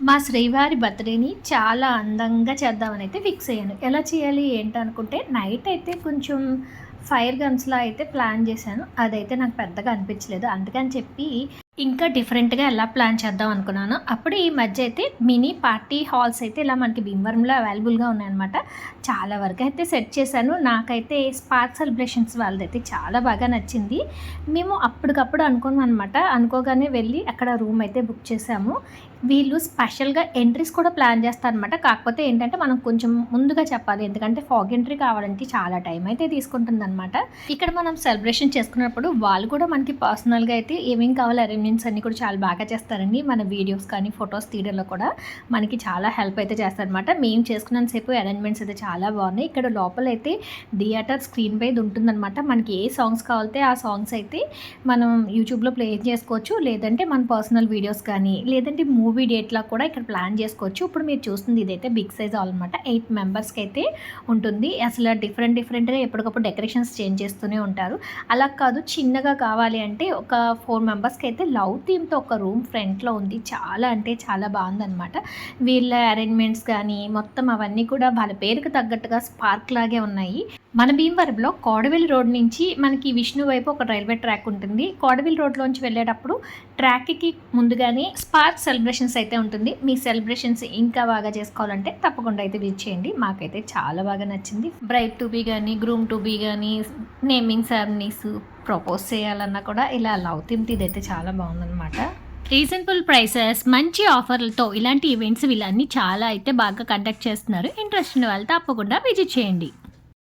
మా శ్రీవారి బర్త్‌డేని చాలా అందంగా చేద్దామని అయితే ఫిక్స్ అయ్యాను. ఎలా చేయాలి ఏంటనుకుంటే నైట్ అయితే కొంచెం ఫైర్ గన్స్‌లా అయితే ప్లాన్ చేశాను. అదైతే నాకు పెద్దగా అనిపించలేదు. అందుకని చెప్పి ఇంకా డిఫరెంట్‌గా ఎలా ప్లాన్ చేద్దాం అనుకున్నాను. అప్పుడు ఈ మధ్య అయితే మినీ పార్టీ హాల్స్ అయితే ఇలా మనకి భీమవరంలో అవైలబుల్‌గా ఉన్నాయన్నమాట. చాలా వరకు అయితే సెట్ చేశాను. నాకైతే స్పార్క్ సెలబ్రేషన్స్ వాళ్ళదైతే చాలా బాగా నచ్చింది. మేము అప్పటికప్పుడు అనుకున్నామనమాట. అనుకోగానే వెళ్ళి అక్కడ రూమ్ అయితే బుక్ చేశాము. వీళ్ళు స్పెషల్‌గా ఎంట్రీస్ కూడా ప్లాన్ చేస్తారనమాట. కాకపోతే ఏంటంటే మనం కొంచెం ముందుగా చెప్పాలి. ఎందుకంటే ఫాగ్ ఎంట్రీ కావాలంటే చాలా టైం అయితే తీసుకుంటుందనమాట. ఇక్కడ మనం సెలబ్రేషన్ చేసుకున్నప్పుడు వాళ్ళు కూడా మనకి పర్సనల్‌గా అయితే ఏమేం కావాలో అరేంజ్‌మెంట్స్ అన్నీ కూడా చాలా బాగా చేస్తారండి. మన వీడియోస్ కానీ, ఫోటోస్ తీయడంలో కూడా మనకి చాలా హెల్ప్ అయితే చేస్తారనమాట. మేము చేసుకున్నంత సేపు అరేంజ్‌మెంట్స్ అయితే చాలా బాగున్నాయి. ఇక్కడ లోపలైతే థియేటర్ స్క్రీన్ పైది ఉంటుందనమాట. మనకి ఏ సాంగ్స్ కావాలితే ఆ సాంగ్స్ అయితే మనం యూట్యూబ్‌లో ప్లే చేసుకోవచ్చు. లేదంటే మన పర్సనల్ వీడియోస్ కానీ, లేదంటే మూవీ డేట్‌లా కూడా ఇక్కడ ప్లాన్ చేసుకోవచ్చు. ఇప్పుడు మీరు చూస్తుంది ఇదైతే బిగ్ సైజ్ హాల్ అనమాట. 8 మెంబర్స్‌కి అయితే ఉంటుంది. అసలు డిఫరెంట్‌గా ఎప్పటికప్పుడు డెకరేషన్స్ చేంజ్ చేస్తూనే ఉంటారు. అలా కాదు చిన్నగా కావాలి అంటే ఒక 4 మెంబర్స్‌కి అయితే లవ్ థీమ్‌తో ఒక రూమ్ ఫ్రంట్‌లో ఉంది. చాలా అంటే చాలా బాగుందనమాట. వీళ్ళ అరేంజ్‌మెంట్స్ కానీ మొత్తం అవన్నీ కూడా వాళ్ళ పేరుకి తగ్గట్టుగా స్పార్క్ లాగే ఉన్నాయి. మన భీమవరంలో కోడవెల్లి రోడ్ నుంచి మనకి విష్ణు వైపు ఒక రైల్వే ట్రాక్ ఉంటుంది. కోడవెల్లి రోడ్లోంచి వెళ్ళేటప్పుడు ట్రాక్‌కి ముందుగానే స్పార్క్ సెలబ్రేషన్స్ అయితే ఉంటుంది. మీ సెలబ్రేషన్స్ ఇంకా బాగా చేసుకోవాలంటే తప్పకుండా అయితే విజిట్ చేయండి. మాకైతే చాలా బాగా నచ్చింది. బ్రైడ్ టు బీ కానీ, గ్రూమ్ టు బీ కానీ, నేమింగ్ సెరమనీస్ ప్రపోజ్ చేయాలన్నా కూడా ఇలా లవ్ థీమ్‌తో ఇదైతే చాలా బాగుందనమాట. రీజనబుల్ ప్రైసెస్, మంచి ఆఫర్లతో ఇలాంటి ఈవెంట్స్ వీళ్ళన్నీ చాలా అయితే బాగా కండక్ట్ చేస్తున్నారు. ఇంట్రెస్ట్ ఉన్న వాళ్ళు తప్పకుండా విజిట్ చేయండి.